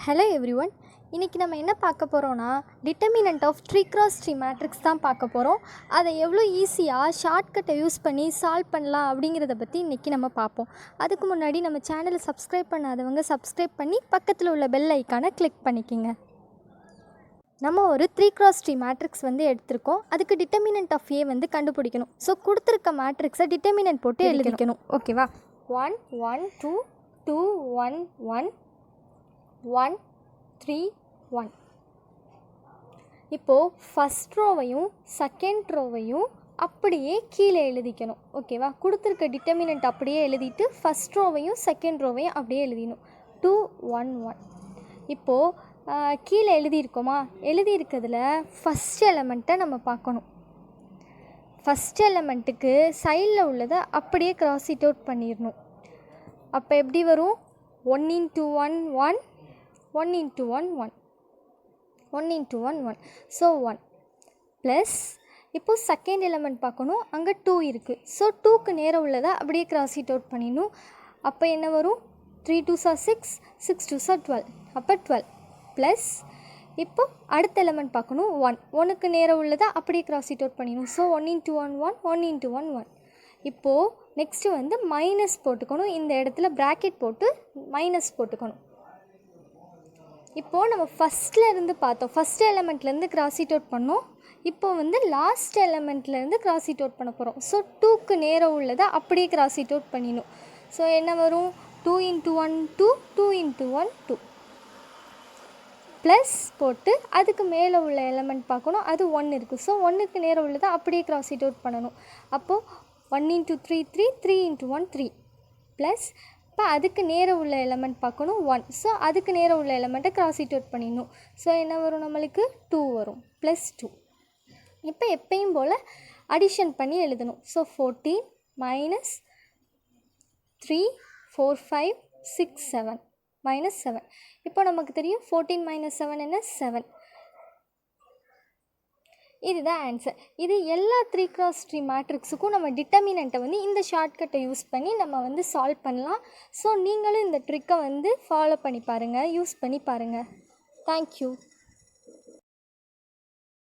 Hello everyone, இன்றைக்கி நம்ம என்ன பார்க்க போகிறோன்னா டிட்டர்மினன்ட் ஆஃப் 3x3 மேட்ரிக்ஸ் தான் பார்க்க போகிறோம். அதை எவ்வளோ ஈஸியாக ஷார்ட்கட்டை யூஸ் பண்ணி சால்வ் பண்ணலாம் அப்படிங்கிறத பற்றி இன்றைக்கி நம்ம பார்ப்போம். அதுக்கு முன்னாடி நம்ம சேனலை சப்ஸ்கிரைப் பண்ணாதவங்க சப்ஸ்கிரைப் பண்ணி பக்கத்தில் உள்ள பெல் ஐக்கானை கிளிக் பண்ணிக்கோங்க. நம்ம ஒரு 3x3 மேட்ரிக்ஸ் எடுத்திருக்கோம். அதுக்கு டிட்டர்மினன்ட் ஆஃப் ஏ கண்டுபிடிக்கணும். ஸோ கொடுத்துருக்க மேட்ரிக்ஸை டிட்டர்மினன்ட் போட்டு எழுதிக்கணும். ஓகேவா? 1 1 2 2 1 1 1 3 1. இப்போது ஃபஸ்ட் ரோவையும் செகண்ட் ரோவையும் அப்படியே கீழே எழுதிக்கணும். ஓகேவா? கொடுத்துருக்க டிட்டர்மினன்ட் அப்படியே எழுதிட்டு ஃபஸ்ட் ரோவையும் செகண்ட் ரோவையும் அப்படியே எழுதிடணும். 2 1 1. இப்போது கீழே எழுதியிருக்கோமா? எழுதியிருக்கிறதுல ஃபஸ்ட் எலமெண்ட்டை நம்ம பார்க்கணும். ஃபஸ்ட் எலமெண்ட்டுக்கு சைடில் உள்ளதை அப்படியே கிராஸ் இட் அவுட் பண்ணிடணும். அப்போ எப்படி வரும்? 1 into 1 1 1 into 1 1 1 into 1 1. So 1 plus இப்போது செகண்ட் எலமெண்ட் பார்க்கணும். அங்கே 2 இருக்குது. ஸோ 2க்கு நேரம் உள்ளதை அப்படியே கிராஸ் இட் அவுட் பண்ணிடணும். அப்போ என்ன வரும்? 3 2s are 6 6 2s are 12. அப்போ 12 ப்ளஸ் இப்போ அடுத்த எலமெண்ட் பார்க்கணும். 1க்கு நேரம் உள்ளதை அப்படியே கிராஸ் இட் அவுட் பண்ணிடணும். So 1 into 1 1 1 into 1 1. இப்போது நெக்ஸ்ட்டு மைனஸ் போட்டுக்கணும். இந்த இடத்துல ப்ராக்கெட் போட்டு மைனஸ் போட்டுக்கணும். இப்போது நம்ம ஃபஸ்ட்டில் இருந்து பார்த்தோம். ஃபஸ்ட் எலமெண்ட்லேருந்து கிராஸ் இட் அவுட் பண்ணோம். இப்போது லாஸ்ட் எலமெண்ட்லேருந்து கிராஸ் இட் அவுட் பண்ண போகிறோம். ஸோ 2க்கு நேரம் உள்ளதை அப்படியே கிராஸ் இட் அவுட் பண்ணிடணும். ஸோ என்ன வரும்? 2 into 1 2 2 into 1 2 ப்ளஸ் போட்டு அதுக்கு மேலே உள்ள எலமெண்ட் பார்க்கணும். அது 1 இருக்குது. ஸோ 1க்கு நேரம் உள்ளதை அப்படியே கிராஸ் இட் அவுட் பண்ணணும். அப்போது 1 into 3 3 3 into 1 3 ப்ளஸ் இப்போ அதுக்கு நேரம் உள்ள எலமெண்ட் பார்க்கணும் 1. ஸோ அதுக்கு நேரம் உள்ள எலமெண்ட்டை கிராஸ் இட் அவுட் பண்ணிடணும். ஸோ என்ன வரும்? நம்மளுக்கு 2 வரும் ப்ளஸ் 2. இப்போ எப்பயும் போல் அடிஷன் பண்ணி எழுதணும். So 14 minus 3 4 5 6 7 minus 7. இப்போ நமக்கு தெரியும் 14 minus 7 என்ன? 7. இதுதான் ஆன்சர். இது எல்லா 3x3 மேட்ரிக்ஸுக்கும் நம்ம டிட்டர்மினண்ட்டை இந்த ஷார்ட்கட்டை யூஸ் பண்ணி நம்ம சால்வ் பண்ணலாம். ஸோ நீங்களும் இந்த ட்ரிக்கை ஃபாலோ பண்ணி பாருங்கள், யூஸ் பண்ணி பாருங்கள். தேங்க்யூ.